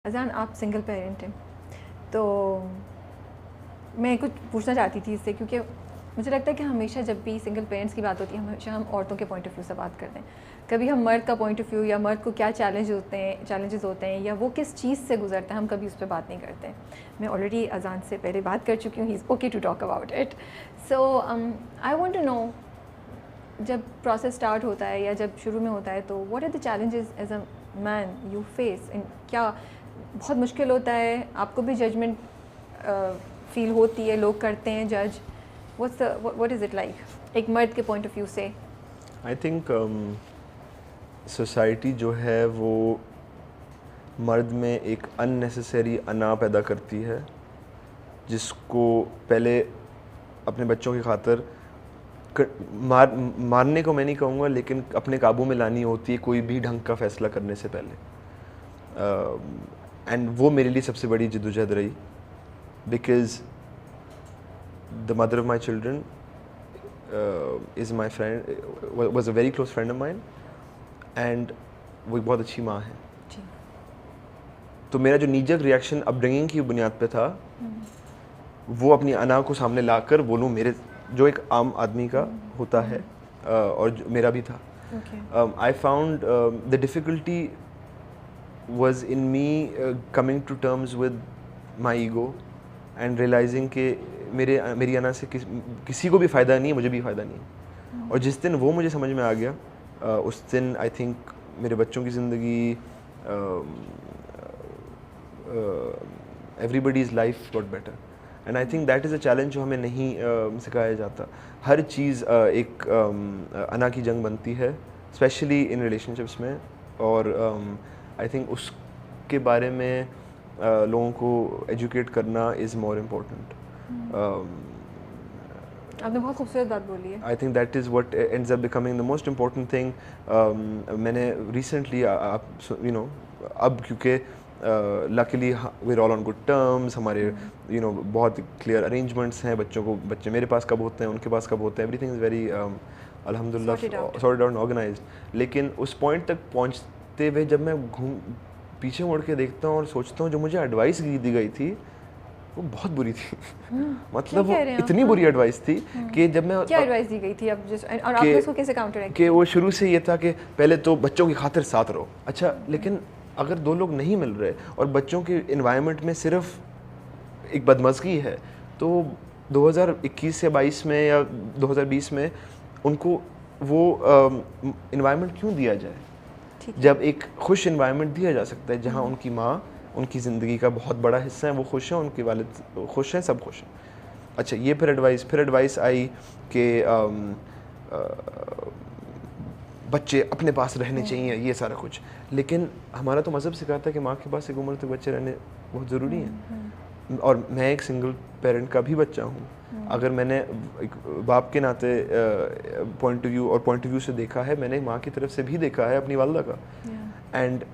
अज़ान आप single parent हैं, तो मैं कुछ पूछना चाहती थी इससे, क्योंकि मुझे लगता है कि हमेशा जब भी सिंगल पेरेंट्स की बात होती है हमेशा हम औरतों के पॉइंट ऑफ व्यू से बात करते हैं। कभी हम मर्द का पॉइंट ऑफ व्यू या मर्द को क्या चैलेंजेस होते हैं या वो किस चीज़ से गुजरता है, हम कभी उस पर बात नहीं करते। मैं ऑलरेडी अज़ान से पहले बात कर चुकी हूँ, he is okay to talk about it. So I want to know, जब प्रोसेस स्टार्ट होता है या जब शुरू में होता है, तो what are the challenges as a man you face? क्या बहुत मुश्किल होता है? आपको भी जजमेंट फील होती है, लोग करते हैं जज? व्हाट इज़ इट लाइक एक मर्द के पॉइंट ऑफ व्यू से? आई थिंक सोसाइटी जो है वो मर्द में एक अननेसेसरी अना पैदा करती है, जिसको पहले अपने बच्चों की खातिर मारने को मैं नहीं कहूँगा, लेकिन अपने काबू में लानी होती है कोई भी ढंग का फ़ैसला करने से पहले। एंड वो मेरे लिए सबसे बड़ी जद्दोजहद रही, because the mother of my children is my friend, was a very close friend of mine, and वो एक बहुत अच्छी माँ है। तो मेरा जो नीजक रिएक्शन अपब्रिंगिंग की बुनियाद पे था, वो अपनी अना को सामने लाकर बोलूँ, मेरे जो एक आम आदमी का होता है, और मेरा भी था। I found the difficulty was in me coming to terms with my ego and realizing कि मेरी अना से किसी को भी फ़ायदा नहीं है, मुझे भी फ़ायदा नहीं है। और जिस दिन वो मुझे समझ में आ गया, उस दिन आई थिंक मेरे बच्चों की ज़िंदगी, everybody's life got better, and I think that is a challenge जो हमें नहीं सिखाया जाता। हर चीज़ एक अना की जंग बनती है, स्पेशली इन रिलेशनशिप्स में, और आई थिंक उसके बारे में लोगों को एजुकेट करना इज़ मोर इम्पोर्टेंट। आपने बहुत खूबसूरत बात बोली है। I think that is what ends up becoming the most important thing. मैंने रिसेंटली आप यू नो, अब क्योंकि luckily we are all on good terms, हमारे यू नो बहुत क्लियर अरेंजमेंट्स हैं, बच्चे मेरे पास कब होते हैं, उनके पास कब होते हैं, एवरीथिंग इज़ वेरी अल्हम्दुलिल्लाह सॉर्टेड आउट, ऑर्गेनाइज्ड। लेकिन उस पॉइंट तक पहुँचते हुए जब मैं पीछे मुड़ के देखता हूँ और सोचता हूँ जो मुझे एडवाइस दी गई थी वो बहुत बुरी थी। मतलब वो इतनी बुरी एडवाइस थी कि जब मैं क्या एडवाइस दी गई थी अब और आपने उसको कैसे काउंटर किया? कि वो शुरू से ये था कि पहले तो बच्चों की खातिर साथ रहो। अच्छा, लेकिन अगर दो लोग नहीं मिल रहे और बच्चों के इन्वायरमेंट में सिर्फ एक बदमज़गी है, तो 2021 या 22 में या 2020 में उनको वो इन्वायरमेंट क्यों दिया जाए, जब एक खुश इन्वायरमेंट दिया जा सकता है जहाँ उनकी माँ उनकी ज़िंदगी का बहुत बड़ा हिस्सा है, वो खुश हैं, उनके वालिद खुश हैं, सब खुश हैं। अच्छा, ये फिर एडवाइस आई कि बच्चे अपने पास रहने चाहिए, ये सारा कुछ। लेकिन हमारा तो मज़हब सिखाता है कि माँ के पास एक उम्र तक बच्चे रहने बहुत ज़रूरी हैं। और मैं एक सिंगल पेरेंट का भी बच्चा हूँ। अगर मैंने एक बाप के नाते पॉइंट ऑफ व्यू से देखा है, मैंने माँ की तरफ से भी देखा है अपनी वालदा का, and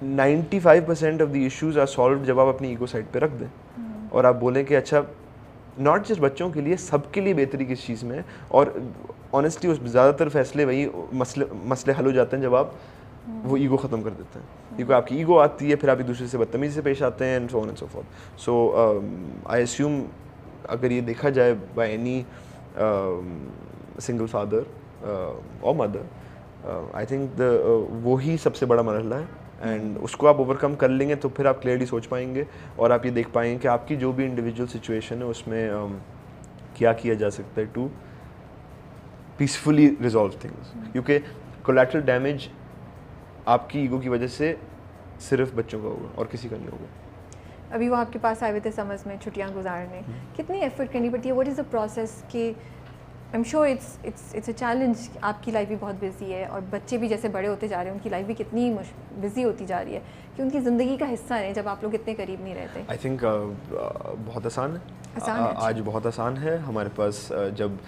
95% of the issues are solve जब आप अपनी ईगो साइड पे रख दें और आप बोलें कि अच्छा, नॉट जस्ट बच्चों के लिए, सबके लिए बेहतरी किस चीज़ में है। और ऑनेस्टली उस ज़्यादातर फैसले वही मसले हल हो जाते हैं जब आप वो ईगो ख़त्म कर देते हैं। क्योंकि आपकी ईगो आती है, फिर आप एक दूसरे से बदतमीज़ी से पेश आते हैं, and so on and so forth. So I assume अगर ये देखा जाए बाय एनी सिंगल फादर और मदर, आई थिंक वो ही सबसे बड़ा मरहला है, एंड उसको आप ओवरकम कर लेंगे तो फिर आप क्लियरली सोच पाएंगे और आप ये देख पाएंगे कि आपकी जो भी इंडिविजुअल सिचुएशन है उसमें क्या किया जा सकता है टू पीसफुली रिजॉल्व थिंग्स। क्योंकि कोलैटरल डैमेज आपकी ईगो की वजह से सिर्फ बच्चों का होगा और किसी का नहीं होगा। अभी वो आपके पास आए हुए थे समझ में छुट्टियां गुजारने, कितनी एफर्ट करनी पड़ती है? What is the process? कि I am sure it's a challenge. आपकी लाइफ भी बहुत बिजी है और बच्चे भी जैसे बड़े होते जा रहे हैं, उनकी लाइफ भी कितनी बिजी होती जा रही है कि उनकी ज़िंदगी का हिस्सा है जब आप लोग इतने करीब नहीं रहते। आई थिंक बहुत आसान है, आज बहुत आसान है हमारे पास। जब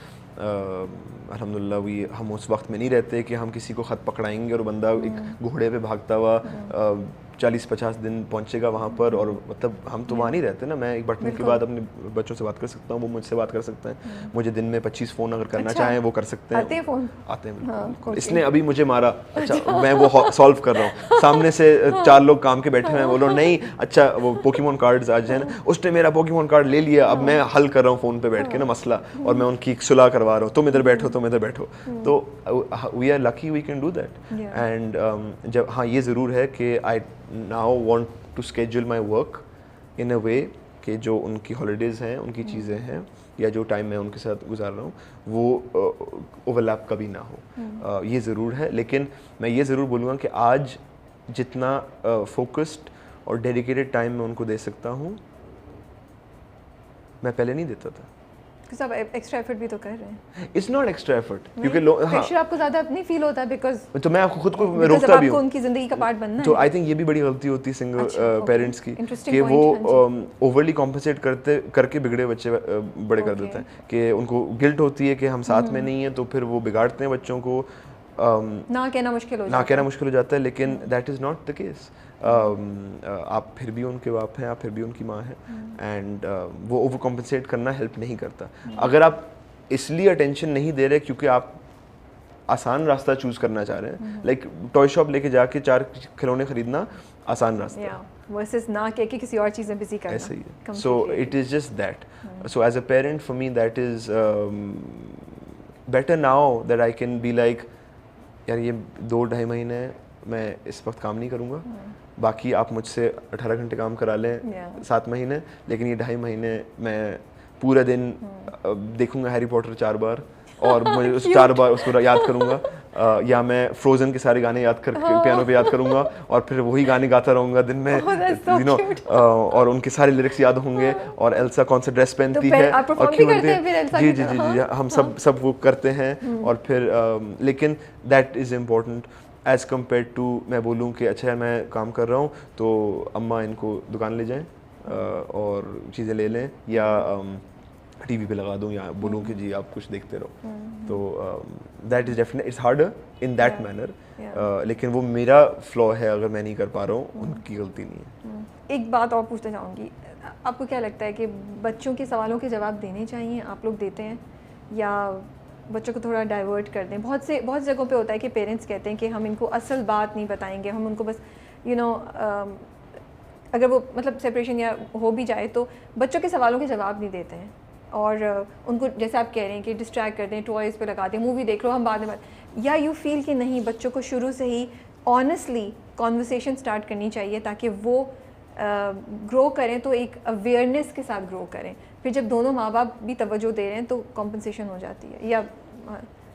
अल्हम्दुलिल्लाह हम उस वक्त में नहीं रहते कि हम किसी को ख़त पकड़ाएंगे और बंदा एक घोड़े पे भागता हुआ 40-50 दिन पहुंचेगा वहाँ पर, और मतलब हम तो वहाँ नहीं रहते ना, मैं एक बटन के बाद अपने बच्चों से बात कर सकता हूँ, वो मुझसे बात कर सकते हैं, मुझे दिन में 25 फ़ोन अगर करना चाहें वो कर सकते हैं। आते हैं फ़ोन? आते हैं हाँ, बिल्कुल। इसने अभी मुझे मारा, अच्छा मैं वो सॉल्व कर रहा हूँ, सामने से 4 लोग काम के बैठे हैं, बोलो नहीं अच्छा वो पोकेमोन कार्ड्स आज है ना, उसने मेरा पोकेमोन कार्ड ले लिया, अब मैं हल कर रहा हूँ फ़ोन पे बैठ के ना मसला, और मैं उनकी सुलह करवा रहा हूँ, तुम इधर बैठो तुम इधर बैठो। तो we are lucky we can do that. And जब हाँ ये ज़रूर है कि I now want to schedule my work in a way कि जो उनकी हॉलीडेज़ हैं, उनकी चीज़ें हैं, या जो टाइम मैं उनके साथ गुजार रहा हूँ वो ओवरलैप कभी ना हो। ये ज़रूर है, लेकिन मैं ये ज़रूर बोलूँगा कि आज जितना फोकस्ड और डेडिकेटेड टाइम मैं उनको दे सकता हूँ मैं पहले नहीं देता था। सब एक्स्ट्रा एफर्ट भी तो कर रहे हैं। इट्स नॉट एक्स्ट्रा एफर्ट, क्योंकि प्रेशर आपको ज़्यादा नहीं फील होता बिकॉज तो मैं आपको खुद को रोकता भी हूँ, उनकी ज़िंदगी का पार्ट बनना तो है। आई थिंक ये भी बड़ी गलती होती है सिंगल पेरेंट्स की Interesting कि point, वो ओवरली कॉम्पनसेट करके बिगड़े बच्चे बड़े कर देते हैं, कि उनको गिल्ट होती है कि हम साथ में नहीं हैं, तो फिर वो बिगाड़ते हैं बच्चों को। ना कहना मुश्किल हो जाता है, लेकिन that is not the case. आप फिर भी उनके बाप हैं, आप फिर भी उनकी माँ हैं, एंड वो ओवर कॉम्पनसेट करना हेल्प नहीं करता। अगर आप इसलिए अटेंशन नहीं दे रहे क्योंकि आप आसान रास्ता चूज करना चाह रहे हैं, लाइक टॉय शॉप लेके जाके 4 खिलौने खरीदना आसान रास्ता है, वर्सेस ना कह के किसी और चीज़ में बिजी करना। ऐसा ही है। So it is just that. So as a parent for me that is better now that I can be like यार ये 2-2.5 महीने मैं इस वक्त काम नहीं करूँगा, बाकी आप मुझसे 18 घंटे काम करा लें 7 महीने, लेकिन ये 2.5 महीने मैं पूरा दिन देखूंगा हैरी पॉटर 4 बार और मुझे उस 4 बार उसको याद करूंगा, या मैं फ्रोजन के सारे गाने याद करके पियानो पे याद करूंगा और फिर वही गाने गाता रहूंगा दिन में, यू नो, और उनके सारे लिरिक्स याद होंगे, और एल्सा कौन सा ड्रेस पहनती है और क्यों बनती है, जी जी जी जी हम सब वो करते हैं। और फिर लेकिन that is important as compare to मैं बोलूँ कि अच्छा यार मैं काम कर रहा हूँ तो अम्मा इनको दुकान ले जाएं और चीज़ें ले लें, या टीवी पे लगा दूँ, या बोलूँ कि जी आप कुछ देखते रहो। तो that is definite it's harder in that manner, लेकिन वो मेरा फ्लॉ है, अगर मैं नहीं कर पा रहा हूँ उनकी गलती नहीं है। एक बात और पूछना चाहूँगी, आपको क्या लगता है कि बच्चों के सवालों के जवाब देने चाहिए, आप लोग देते हैं, या बच्चों को थोड़ा डाइवर्ट कर दें? बहुत जगहों पे होता है कि पेरेंट्स कहते हैं कि हम इनको असल बात नहीं बताएंगे, हम उनको बस अगर वो मतलब सेपरेशन या हो भी जाए तो बच्चों के सवालों के जवाब नहीं देते हैं, और उनको जैसे आप कह रहे हैं कि डिस्ट्रैक्ट कर दें, टॉयज़ पे लगा दें, मूवी देख लो हम बाद में या यू फील कि नहीं बच्चों को शुरू से ही ऑनेस्टली कॉन्वर्सेशन स्टार्ट करनी चाहिए ताकि वो ग्रो करें, तो एक अवेयरनेस के साथ ग्रो करें, फिर जब दोनों माँ बाप भी तवज्जो दे रहे हैं तो कॉम्पनसेशन हो जाती है? या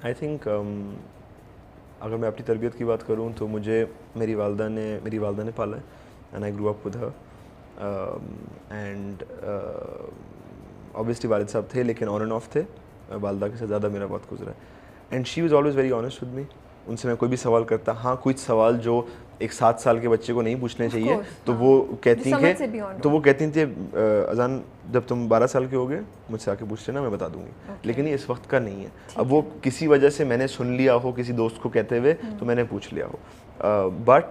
आई थिंक अगर मैं अपनी तरबियत की बात करूँ तो मुझे मेरी वालदा ने पाला है, and I grew up with her, and obviously वालिद साहब थे लेकिन ऑन एंड ऑफ थे, वालदा के साथ ज़्यादा मेरा वक्त गुजरा है, and she was always very honest with me. उनसे मैं कोई भी सवाल करता, हाँ कुछ सवाल जो एक 7 साल के बच्चे को नहीं पूछने चाहिए, तो वो कहती थी अजान जब तुम 12 साल के होगे मुझसे आके पूछ लेना, मैं बता दूंगी, लेकिन ये इस वक्त का नहीं है। अब वो किसी वजह से मैंने सुन लिया हो किसी दोस्त को कहते हुए तो मैंने पूछ लिया हो, बट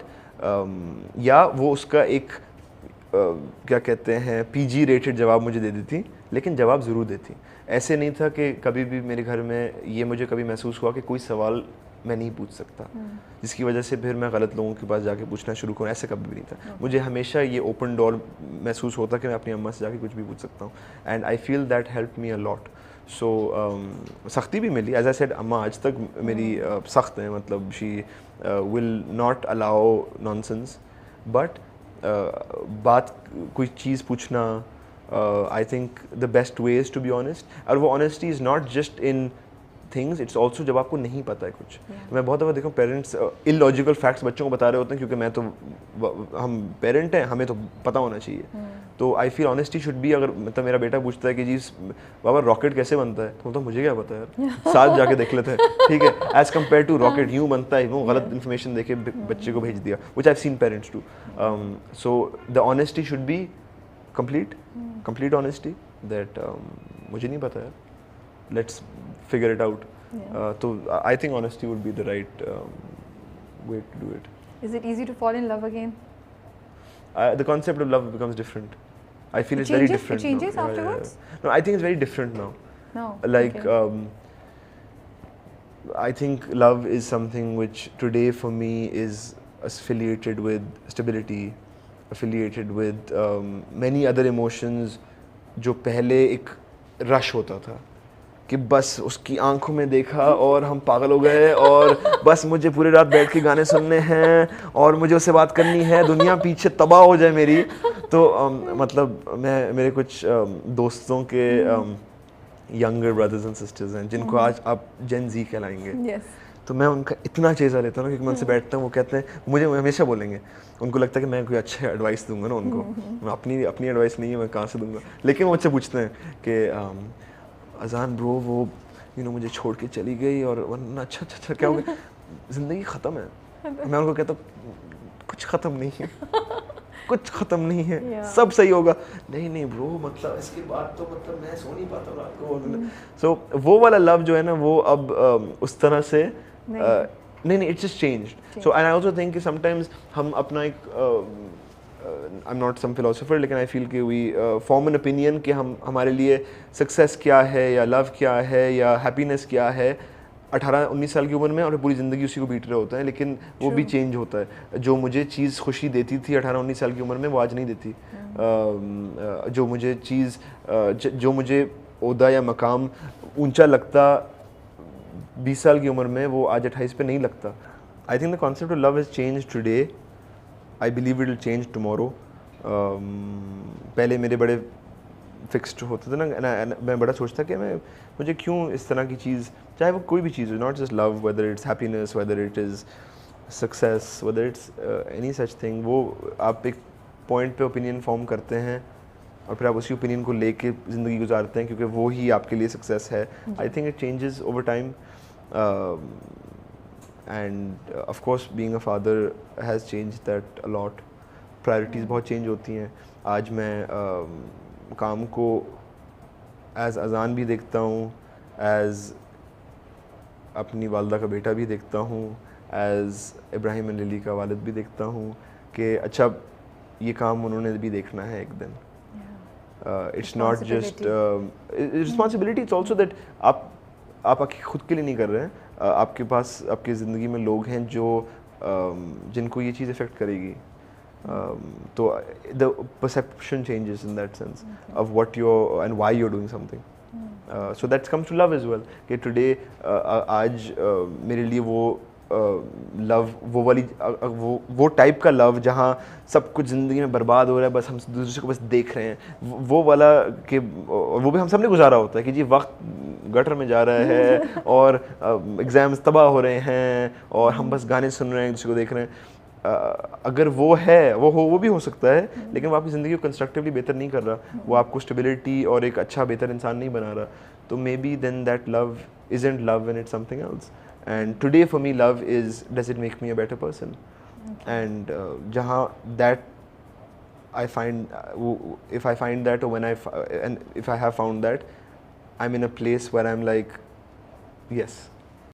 या वो उसका एक क्या कहते हैं पीजी रेटेड जवाब मुझे दे देती, लेकिन जवाब ज़रूर देती। ऐसे नहीं था कि कभी भी मेरे घर में ये मुझे कभी महसूस हुआ कि कोई सवाल मैं नहीं पूछ सकता जिसकी वजह से फिर मैं गलत लोगों के पास जाके पूछना शुरू करूँ, ऐसे कभी भी नहीं था। मुझे हमेशा ये ओपन डोर महसूस होता कि मैं अपनी अम्मा से जाके कुछ भी पूछ सकता हूँ, and I feel that help me a lot. So सख्ती भी मिली, एज आई सेड अम्मा आज तक मेरी सख्त है, मतलब she will not allow nonsense, but बात कोई चीज़ पूछना, I think the best way is to be honest, और वो honesty is not just in things, it's also जब आपको नहीं पता है कुछ। मैं बहुत दफ़ा देखा पेरेंट्स इलॉजिकल फैक्ट्स बच्चों को बता रहे होते हैं क्योंकि मैं तो हम पेरेंट हैं, हमें तो पता होना चाहिए। तो I feel honesty should B, अगर मतलब मेरा बेटा पूछता है कि जी बाबा रॉकेट कैसे बनता है, तो मुझे क्या पता यार, साथ जाके देख लेते हैं, ठीक है, एज कम्पेयर टू रॉकेट यूँ बनता है, वो गलत इन्फॉर्मेशन देके बच्चे को भेज दिया, which I have seen parents too. So the honesty should be complete honesty that मुझे नहीं पता यार, let's figure it out. So I think honesty would be the right way to do it. Is it easy to fall in love again? the concept of love becomes different. I feel it's very changes? different. It changes now. afterwards? No, I think it's very different now. No. Like, okay. I think love is something which today for me is affiliated with stability, affiliated with many other emotions जो पहले एक rush होता था कि बस उसकी आंखों में देखा और हम पागल हो गए और बस मुझे पूरी रात बैठ के गाने सुनने हैं और मुझे उससे बात करनी है, दुनिया पीछे तबाह हो जाए मेरी। तो मतलब मैं मेरे कुछ दोस्तों के यंगर ब्रदर्स एंड सिस्टर्स हैं जिनको आज आप जेन जी कहलाएंगे। yes. तो मैं उनका इतना चेज़ा लेता हूँ ना क्योंकि मैं उनसे बैठता हूँ, वो कहते हैं, मुझे हमेशा बोलेंगे, उनको लगता है कि मैं कोई अच्छे एडवाइस दूंगा ना उनको, मैं अपनी एडवाइस नहीं है, मैं कहाँ से दूंगा। लेकिन वो मुझसे पूछते हैं कि अजान ब्रो वो मुझे छोड़ के चली गई और वरना अच्छा क्या हो गया, ज़िंदगी ख़त्म है। मैं उनको कहता हूँ कुछ ख़त्म नहीं है, कुछ ख़त्म नहीं है, सब सही होगा। नहीं ब्रो, मतलब इसके बाद तो मतलब मैं सो नहीं पाता रात को। सो वो वाला लव जो है ना वो अब उस तरह से नहीं, it's just changed. So and I also think कि समटाइम्स हम अपना एक I am not some philosopher, लेकिन आई फील कि वी फॉर्म एन ओपिनियन कि हमारे लिए सक्सेस क्या है या लव क्या है या हैप्पीनेस क्या है 18-19 साल की उम्र में, और पूरी ज़िंदगी उसी को बीट रहे होते हैं। लेकिन वो भी चेंज होता है। जो मुझे चीज़ खुशी देती थी 18-19 साल की उम्र में वो आज नहीं देती। जो मुझे चीज़ जो मुझे ओहदा या मकाम ऊंचा लगता 20 साल की उम्र में वो आज 28 पे नहीं लगता। आई think the concept of love has change today, I believe it will change tomorrow. पहले मेरे बड़े फिक्स्ड होते थे ना, मैं बड़ा सोचता कि मुझे क्यों इस तरह की चीज़, चाहे वो कोई भी चीज़ हो, not just love, whether it's happiness, whether it is success, whether it's any such thing, वो आप एक पॉइंट पे ओपिनियन फॉर्म करते हैं और फिर आप उसी ओपिनियन को लेके ज़िंदगी गुजारते हैं क्योंकि वो ही आपके लिए सक्सेस है। I think it changes over time end of course being a father has change that a lot. Priorities बहुत चेंज होती हैं। आज मैं काम को एज़ अजान भी देखता हूँ, एज़ अपनी वालदा का बेटा भी देखता हूँ, एज़ इब्राहिम एंड लिली का वालिद भी देखता हूँ कि अच्छा ये काम उन्होंने भी देखना है एक दिन। It's not just responsibility, it's also that आप खुद के लिए नहीं कर रहे हैं, आपके पास आपकी ज़िंदगी में लोग हैं जो जिनको ये चीज़ इफ़ेक्ट करेगी। तो the perception changes in that sense of what you're and why you're doing something. So that comes to love as well. कि today आज मेरे लिए वो लव, वो वाली वो टाइप का लव जहाँ सब कुछ ज़िंदगी में बर्बाद हो रहा है, बस हम दूसरे को बस देख रहे हैं, वो वाला कि वो भी हम सब ने गुजारा होता है कि जी वक्त गटर में जा रहा है और एग्ज़ाम्स तबाह हो रहे हैं और हम बस गाने सुन रहे हैं, दूसरे को देख रहे हैं। अगर वो है वो भी हो सकता है, लेकिन वो आपकी ज़िंदगी को कंस्ट्रक्टिवली बेहतर नहीं कर रहा, वो आपको स्टेबिलिटी और एक अच्छा बेहतर इंसान नहीं बना रहा। तो maybe then that love isn't love and it's something else. And today for me love is does it make me a better person, and जहाँ that I find if I find that, or when and if I have found that, I'm in a place where I'm like, yes,